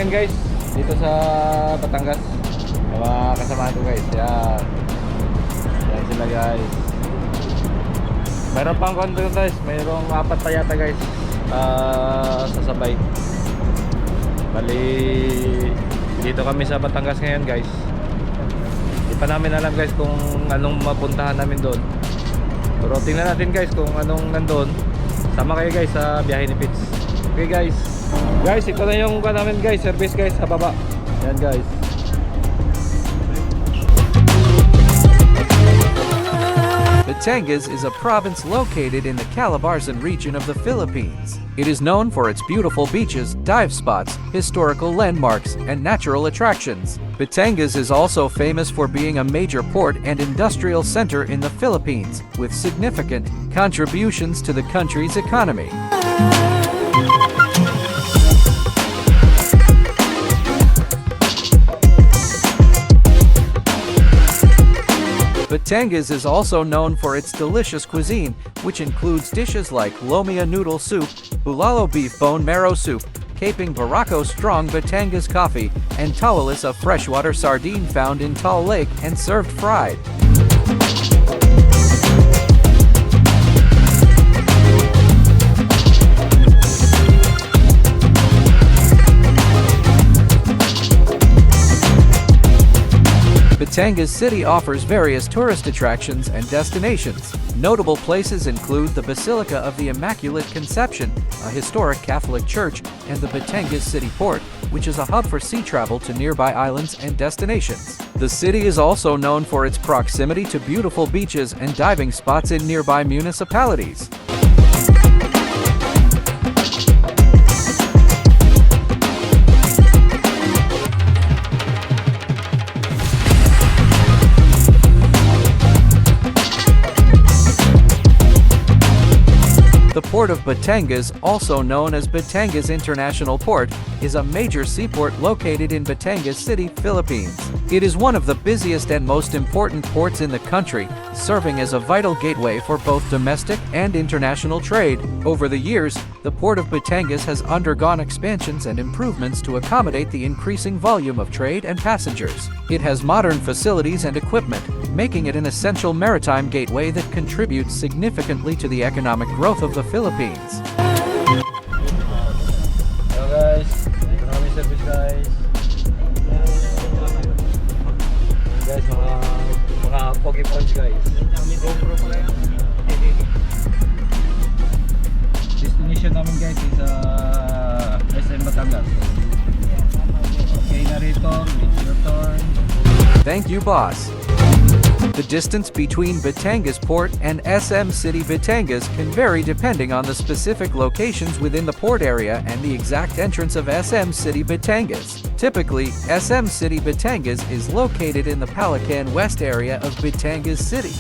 ngayon guys dito sa Batangas. Mga kasama ko guys. Yan. Yan sila guys. Mayroon pang konti guys. Mayroong 4 pa yata guys. Sasabay. Bali dito kami sa Batangas ngayon guys. Hindi pa namin alam guys kung anong mapuntahan namin doon. Pero tingnan natin guys kung anong nandun. Sama kayo guys sa biyahe ni Pitts. Okay guys. Guys, ito na yung namin guys, service guys sa baba. Yan guys. Batangas is a province located in the Calabarzon region of the Philippines. It is known for its beautiful beaches, dive spots, historical landmarks, and natural attractions. Batangas is also famous for being a major port and industrial center in the Philippines, with significant contributions to the country's economy. Batangas is also known for its delicious cuisine, which includes dishes like lomia noodle soup, bulalo beef bone marrow soup, caping barako strong Batangas coffee, and tawalis, a freshwater sardine found in Taal Lake and served fried. Batangas City offers various tourist attractions and destinations. Notable places include the Basilica of the Immaculate Conception, a historic Catholic church, and the Batangas City Port, which is a hub for sea travel to nearby islands and destinations. The city is also known for its proximity to beautiful beaches and diving spots in nearby municipalities. The Port of Batangas, also known as Batangas International Port, is a major seaport located in Batangas City, Philippines. It is one of the busiest and most important ports in the country, serving as a vital gateway for both domestic and international trade. Over the years, the Port of Batangas has undergone expansions and improvements to accommodate the increasing volume of trade and passengers. It has modern facilities and equipment, making it an essential maritime gateway that contributes significantly to the economic growth of the Philippines. Hello guys. Maraming service guys. Guys, mga pogi points guys. Destination namin guys is SM Batangas. Okay na rito, it's your turn. Thank you, boss. The distance between Batangas Port and SM City Batangas can vary depending on the specific locations within the port area and the exact entrance of SM City Batangas. Typically, SM City Batangas is located in the Palacan West area of Batangas City.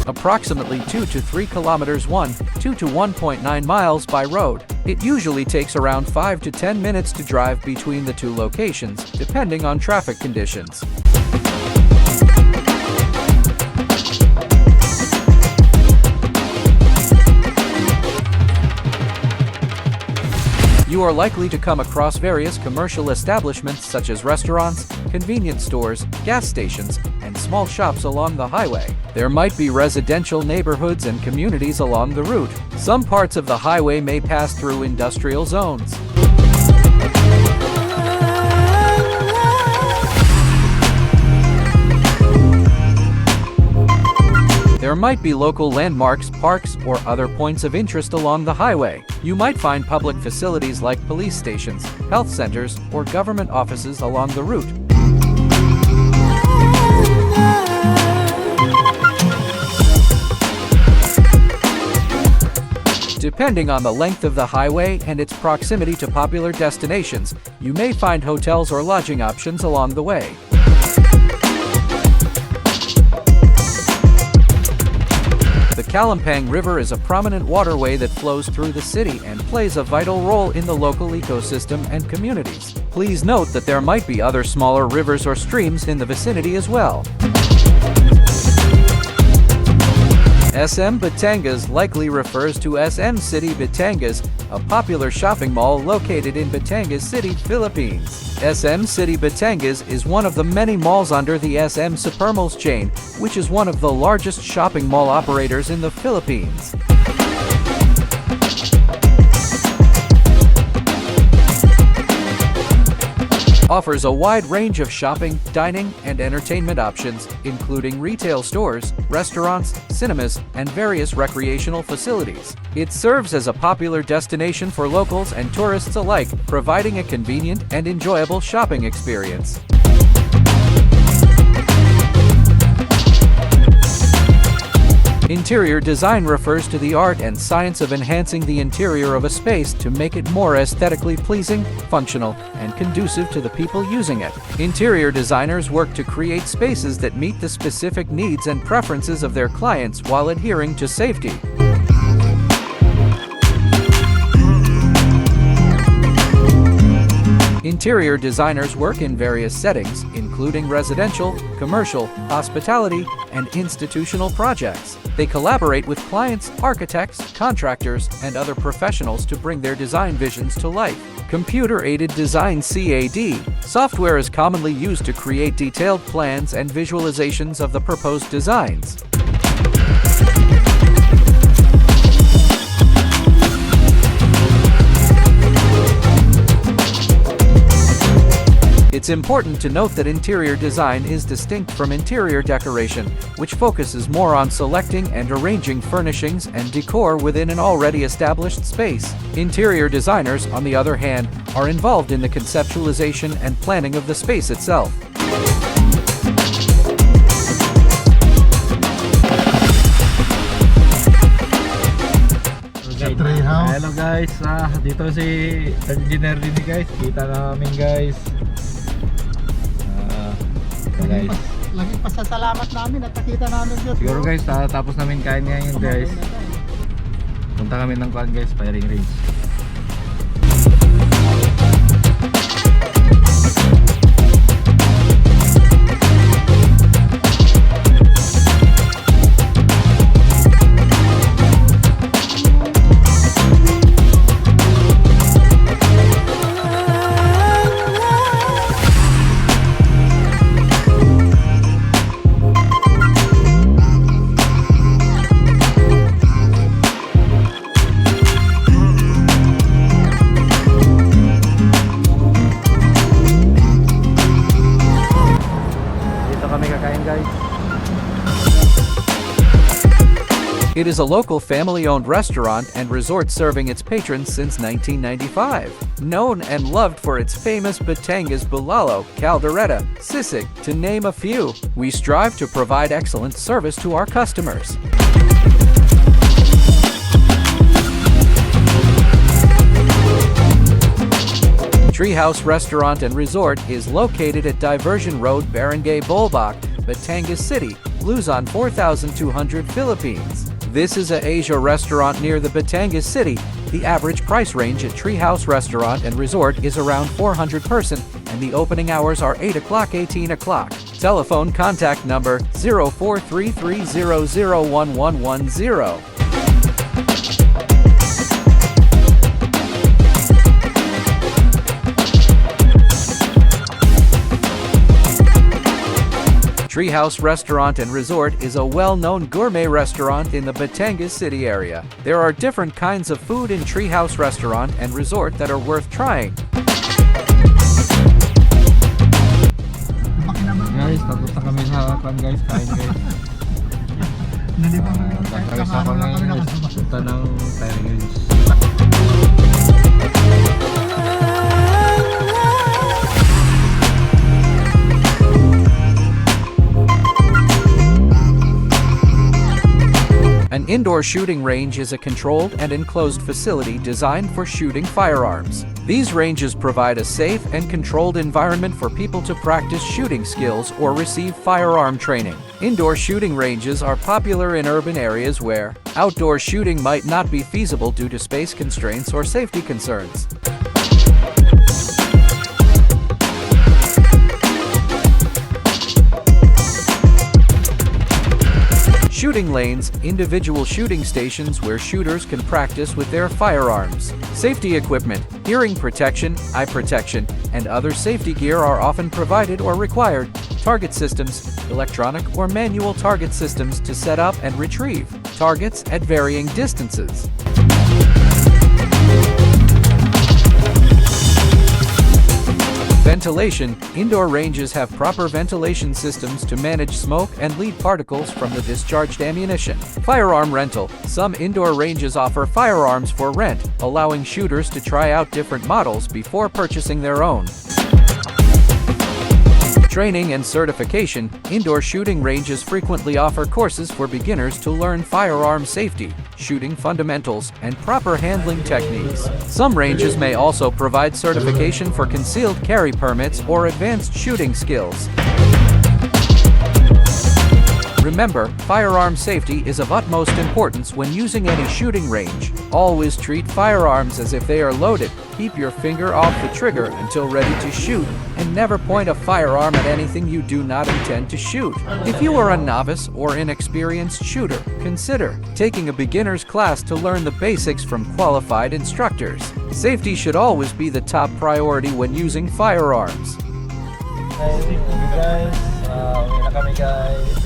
Approximately 2 to 3 kilometers 2 to 1.9 miles by road. It usually takes around 5 to 10 minutes to drive between the two locations, depending on traffic conditions. You are likely to come across various commercial establishments such as restaurants, convenience stores, gas stations, and small shops along the highway. There might be residential neighborhoods and communities along the route. Some parts of the highway may pass through industrial zones. There might be local landmarks, parks, or other points of interest along the highway. You might find public facilities like police stations, health centers, or government offices along the route. Depending on the length of the highway and its proximity to popular destinations, you may find hotels or lodging options along the way. The Kalampang River is a prominent waterway that flows through the city and plays a vital role in the local ecosystem and communities. Please note that there might be other smaller rivers or streams in the vicinity as well. SM Batangas likely refers to SM City Batangas, a popular shopping mall located in Batangas City, Philippines. SM City Batangas is one of the many malls under the SM Supermalls chain, which is one of the largest shopping mall operators in the Philippines. Offers a wide range of shopping, dining, and entertainment options, including retail stores, restaurants, cinemas, and various recreational facilities. It serves as a popular destination for locals and tourists alike, providing a convenient and enjoyable shopping experience. Interior design refers to the art and science of enhancing the interior of a space to make it more aesthetically pleasing, functional, and conducive to the people using it. Interior designers work to create spaces that meet the specific needs and preferences of their clients while adhering to safety. Interior designers work in various settings, including residential, commercial, hospitality, and institutional projects. They collaborate with clients, architects, contractors, and other professionals to bring their design visions to life. Computer-aided design (CAD) software is commonly used to create detailed plans and visualizations of the proposed designs. It's important to note that interior design is distinct from interior decoration, which focuses more on selecting and arranging furnishings and decor within an already established space. Interior designers, on the other hand, are involved in the conceptualization and planning of the space itself. Treehouse. Hello guys, dito si engineer din guys. Kita namin guys. Guys. Laging pasasalamat namin at nakita namin yun. Siguro guys, tapos namin kain ngayon guys. Punta kami ng kuan guys, firing range. It is a local family-owned restaurant and resort serving its patrons since 1995. Known and loved for its famous Batangas bulalo, caldereta, sisig, to name a few, we strive to provide excellent service to our customers. Treehouse Restaurant and Resort is located at Diversion Road, Barangay Bolbac, Batangas City, Luzon 4200, Philippines. This is a Asia restaurant near the Batangas City. The average price range at Treehouse Restaurant and Resort is around 400 person, and the opening hours are 8 o'clock, 18 o'clock. Telephone contact number 0433001110. Treehouse Restaurant and Resort is a well-known gourmet restaurant in the Batangas City area. There are different kinds of food in Treehouse Restaurant and Resort that are worth trying. Guys, papunta kami sa kwan guys, kain guys. Guys, ako ngayon guys, punta ng firing range. An indoor shooting range is a controlled and enclosed facility designed for shooting firearms. These ranges provide a safe and controlled environment for people to practice shooting skills or receive firearm training. Indoor shooting ranges are popular in urban areas where outdoor shooting might not be feasible due to space constraints or safety concerns. Shooting lanes, individual shooting stations where shooters can practice with their firearms. Safety equipment, hearing protection, eye protection, and other safety gear are often provided or required. Target systems, electronic or manual target systems to set up and retrieve targets at varying distances. Ventilation. Indoor ranges have proper ventilation systems to manage smoke and lead particles from the discharged ammunition. Firearm rental. Some indoor ranges offer firearms for rent, allowing shooters to try out different models before purchasing their own. Training and certification. Indoor shooting ranges frequently offer courses for beginners to learn firearm safety, shooting fundamentals, and proper handling techniques. Some ranges may also provide certification for concealed carry permits or advanced shooting skills. Remember, firearm safety is of utmost importance when using any shooting range. Always treat firearms as if they are loaded. Keep your finger off the trigger until ready to shoot, and never point a firearm at anything you do not intend to shoot. If you are a novice or inexperienced shooter, consider taking a beginner's class to learn the basics from qualified instructors. Safety should always be the top priority when using firearms. Guys, uwi na kami guys.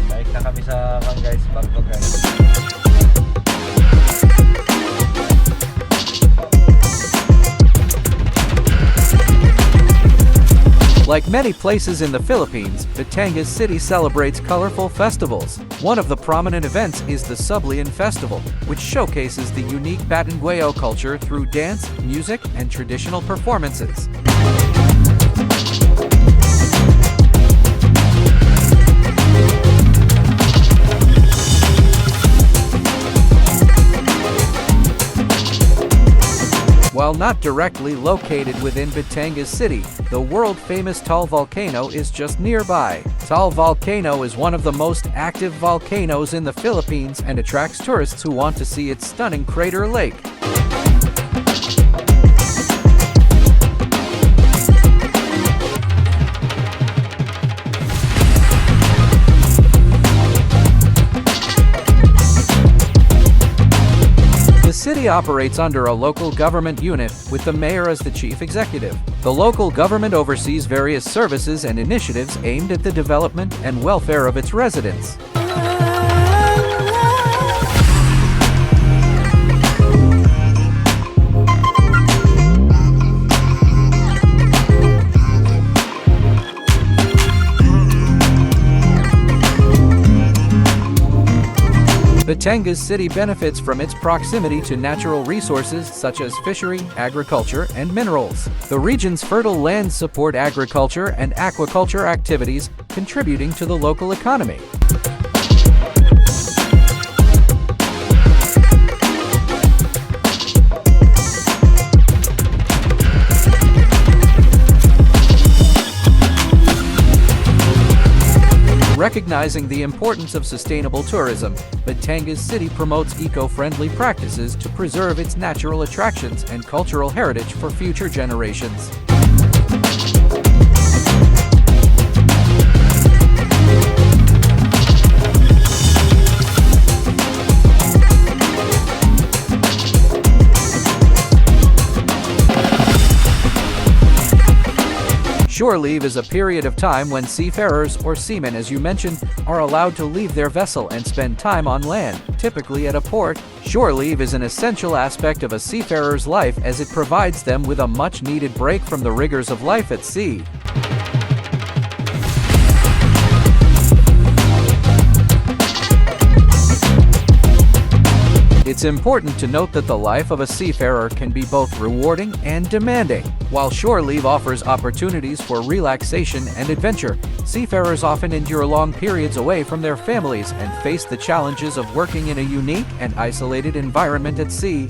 Balik na kami sa guys, barko guys. Like many places in the Philippines, Batangas City celebrates colorful festivals. One of the prominent events is the Sublian Festival, which showcases the unique Batangueo culture through dance, music, and traditional performances. While not directly located within Batangas City, the world-famous Taal volcano is just nearby. Taal volcano is one of the most active volcanoes in the Philippines and attracts tourists who want to see its stunning crater lake. The city operates under a local government unit, with the mayor as the chief executive. The local government oversees various services and initiatives aimed at the development and welfare of its residents. Batangas City benefits from its proximity to natural resources such as fishery, agriculture, and minerals. The region's fertile lands support agriculture and aquaculture activities, contributing to the local economy. Recognizing the importance of sustainable tourism, Batangas City promotes eco-friendly practices to preserve its natural attractions and cultural heritage for future generations. Shore leave is a period of time when seafarers, or seamen as you mentioned, are allowed to leave their vessel and spend time on land, typically at a port. Shore leave is an essential aspect of a seafarer's life as it provides them with a much-needed break from the rigors of life at sea. It's important to note that the life of a seafarer can be both rewarding and demanding. While shore leave offers opportunities for relaxation and adventure, seafarers often endure long periods away from their families and face the challenges of working in a unique and isolated environment at sea.